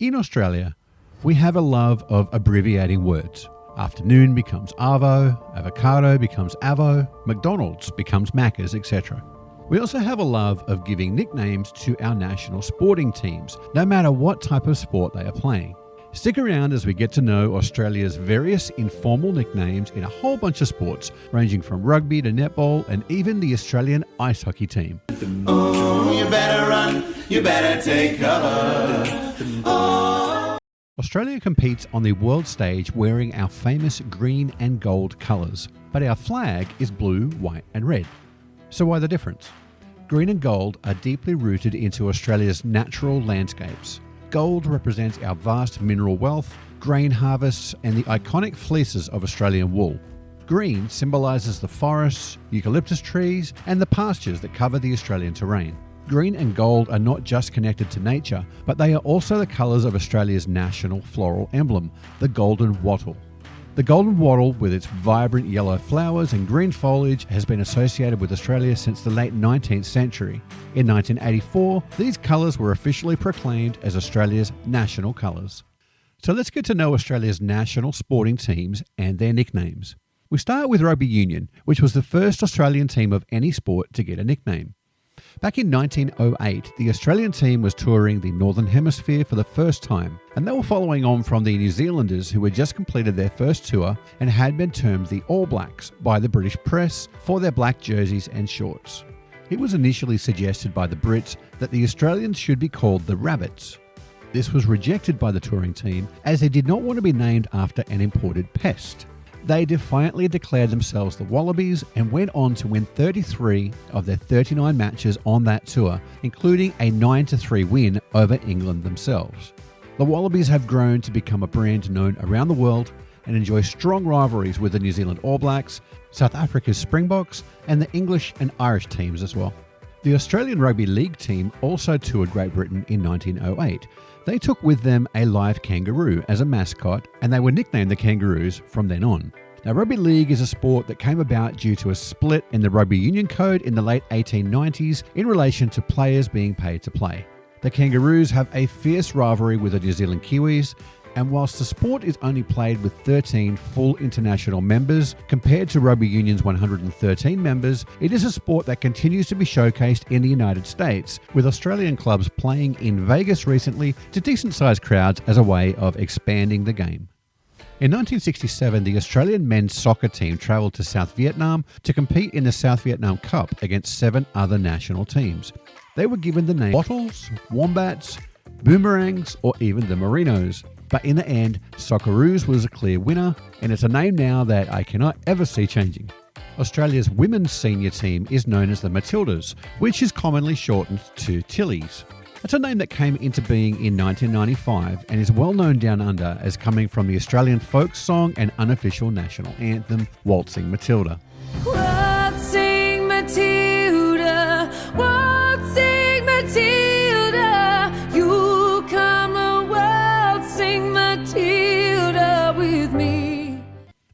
In Australia, we have a love of abbreviating words. Afternoon becomes Arvo, avocado becomes Avo, McDonald's becomes Macca's, etc. We also have a love of giving nicknames to our national sporting teams, no matter what type of sport they are playing. Stick around as we get to know Australia's various informal nicknames in a whole bunch of sports, ranging from rugby to netball and even the Australian ice hockey team. Oh, you better run, you better take cover. Oh. Australia competes on the world stage wearing our famous green and gold colours, but our flag is blue, white and red. So why the difference? Green and gold are deeply rooted into Australia's natural landscapes. Gold represents our vast mineral wealth, grain harvests and the iconic fleeces of Australian wool. Green symbolises the forests, eucalyptus trees and the pastures that cover the Australian terrain. Green and gold are not just connected to nature, but they are also the colours of Australia's national floral emblem, the golden wattle. The golden wattle, with its vibrant yellow flowers and green foliage, has been associated with Australia since the late 19th century. In 1984, these colours were officially proclaimed as Australia's national colours. So let's get to know Australia's national sporting teams and their nicknames. We start with Rugby Union, which was the first Australian team of any sport to get a nickname. Back in 1908, the Australian team was touring the Northern Hemisphere for the first time, and they were following on from the New Zealanders who had just completed their first tour and had been termed the All Blacks by the British press for their black jerseys and shorts. It was initially suggested by the Brits that the Australians should be called the Rabbits. This was rejected by the touring team as they did not want to be named after an imported pest. They defiantly declared themselves the Wallabies and went on to win 33 of their 39 matches on that tour, including a 9-3 win over England themselves. The Wallabies have grown to become a brand known around the world and enjoy strong rivalries with the New Zealand All Blacks, South Africa's Springboks, and the English and Irish teams as well. The Australian Rugby League team also toured Great Britain in 1908. They took with them a live kangaroo as a mascot, and they were nicknamed the Kangaroos from then on. Now, Rugby League is a sport that came about due to a split in the Rugby Union Code in the late 1890s in relation to players being paid to play. The Kangaroos have a fierce rivalry with the New Zealand Kiwis, and whilst the sport is only played with 13 full international members compared to Rugby Union's 113 members, it is a sport that continues to be showcased in the United States, with Australian clubs playing in Vegas recently to decent-sized crowds as a way of expanding the game. In 1967, the Australian men's soccer team travelled to South Vietnam to compete in the South Vietnam Cup against 7 other national teams. They were given the name Bottles, Wombats, Boomerangs, or even the Marinos. But in the end, Socceroos was a clear winner, and it's a name now that I cannot ever see changing. Australia's women's senior team is known as the Matildas, which is commonly shortened to Tillies. It's a name that came into being in 1995 and is well known down under as coming from the Australian folk song and unofficial national anthem, Waltzing Matilda. Waltzing Matilda, waltzing Matilda, you come a waltzing Matilda with me.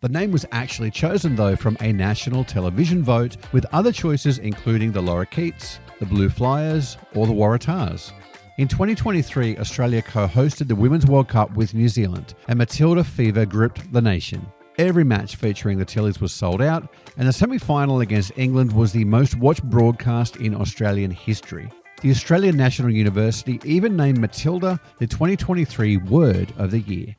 The name was actually chosen though from a national television vote, with other choices including the Lorikeets, the Blue Flyers or the Waratahs. In 2023, Australia co-hosted the Women's World Cup with New Zealand, and Matilda fever gripped the nation. Every match featuring the Tillies was sold out, and the semi-final against England was the most watched broadcast in Australian history. The Australian National University even named Matilda the 2023 Word of the Year.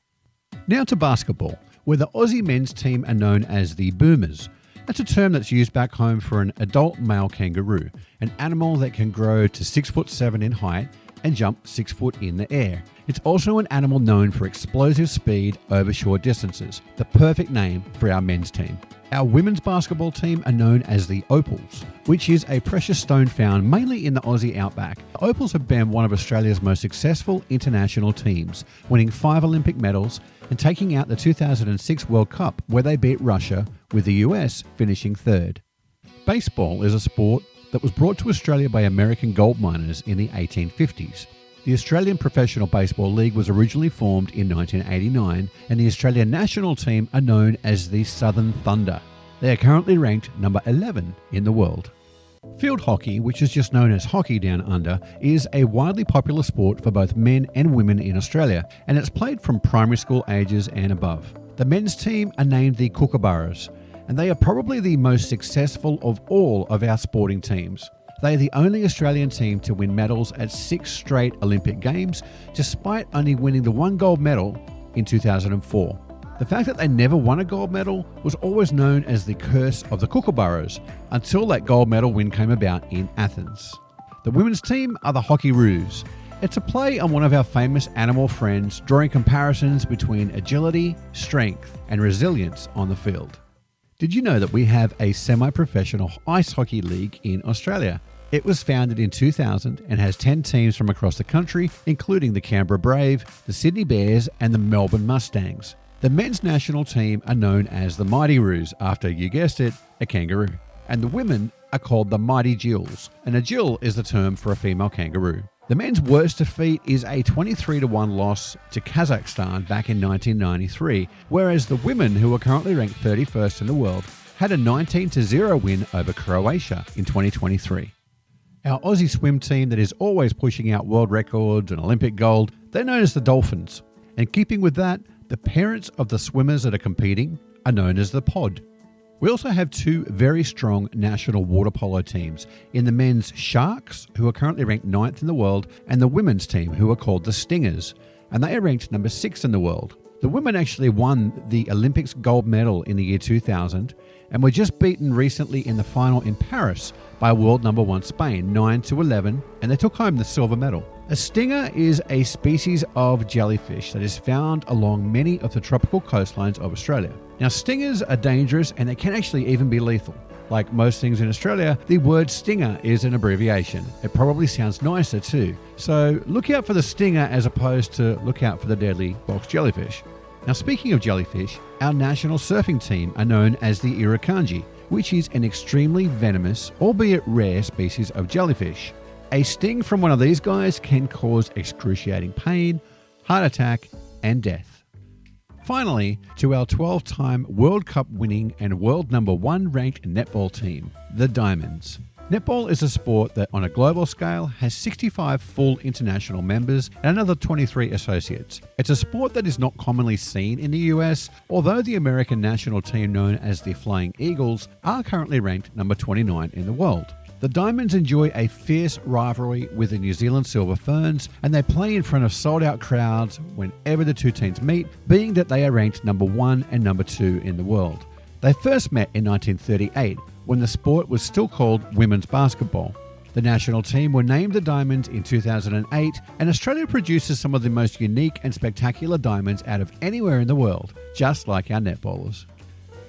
Now to basketball, where the Aussie men's team are known as the Boomers. That's a term that's used back home for an adult male kangaroo, an animal that can grow to 6'7" in height and jump 6 foot in the air. It's also an animal known for explosive speed over short distances, the perfect name for our men's team. Our women's basketball team are known as the Opals, which is a precious stone found mainly in the Aussie outback. The Opals have been one of Australia's most successful international teams, winning 5 Olympic medals and taking out the 2006 World Cup, where they beat Russia, with the US finishing 3rd. Baseball is a sport that was brought to Australia by American gold miners in the 1850s. The Australian Professional Baseball League was originally formed in 1989, and the Australian national team are known as the Southern Thunder. They are currently ranked number 11 in the world. Field hockey, which is just known as hockey down under, is a widely popular sport for both men and women in Australia, and it's played from primary school ages and above. The men's team are named the Kookaburras, and they are probably the most successful of all of our sporting teams. They are the only Australian team to win medals at 6 straight Olympic Games, despite only winning the 1 gold medal in 2004. The fact that they never won a gold medal was always known as the curse of the Kookaburras, until that gold medal win came about in Athens. The women's team are the Hockeyroos. It's a play on one of our famous animal friends, drawing comparisons between agility, strength, and resilience on the field. Did you know that we have a semi-professional ice hockey league in Australia? It was founded in 2000 and has 10 teams from across the country, including the Canberra Brave, the Sydney Bears, and the Melbourne Mustangs. The men's national team are known as the Mighty Roos, after, you guessed it, a kangaroo. And the women are called the Mighty Jills, and a Jill is the term for a female kangaroo. The men's worst defeat is a 23-1 loss to Kazakhstan back in 1993, whereas the women, who are currently ranked 31st in the world, had a 19-0 win over Croatia in 2023. Our Aussie swim team that is always pushing out world records and Olympic gold, they're known as the Dolphins. And keeping with that, the parents of the swimmers that are competing are known as the Pod. We also have 2 very strong national water polo teams in the men's Sharks, who are currently ranked 9th in the world, and the women's team, who are called the Stingers, and they are ranked number 6 in the world. The women actually won the Olympics gold medal in the year 2000 and were just beaten recently in the final in Paris by world number 1 Spain, 9-11, and they took home the silver medal. A stinger is a species of jellyfish that is found along many of the tropical coastlines of Australia. Now, stingers are dangerous and they can actually even be lethal. Like most things in Australia, the word stinger is an abbreviation. It probably sounds nicer too. So look out for the stinger as opposed to look out for the deadly box jellyfish. Now, speaking of jellyfish, our national surfing team are known as the Irukandji, which is an extremely venomous, albeit rare species of jellyfish. A sting from one of these guys can cause excruciating pain, heart attack, and death. Finally, to our 12-time World Cup winning and world number 1 ranked netball team, the Diamonds. Netball is a sport that on a global scale has 65 full international members and another 23 associates. It's a sport that is not commonly seen in the US, although the American national team known as the Flying Eagles are currently ranked number 29 in the world. The Diamonds enjoy a fierce rivalry with the New Zealand Silver Ferns, and they play in front of sold-out crowds whenever the 2 teams meet, being that they are ranked number 1 and number 2 in the world. They first met in 1938, when the sport was still called women's basketball. The national team were named the Diamonds in 2008, and Australia produces some of the most unique and spectacular diamonds out of anywhere in the world, just like our netballers.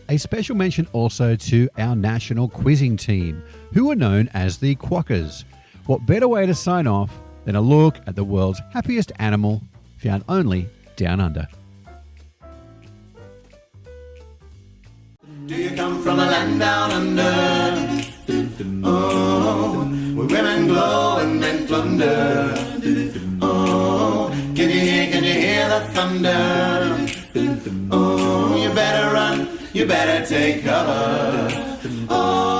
A special mention also to our national quizzing team, who are known as the Quackers. What better way to sign off than a look at the world's happiest animal, found only down under. Do you come from a land down under? Oh, where women glow and men plunder. Oh, can you hear the thunder? Oh, you better run, you better take cover. Oh,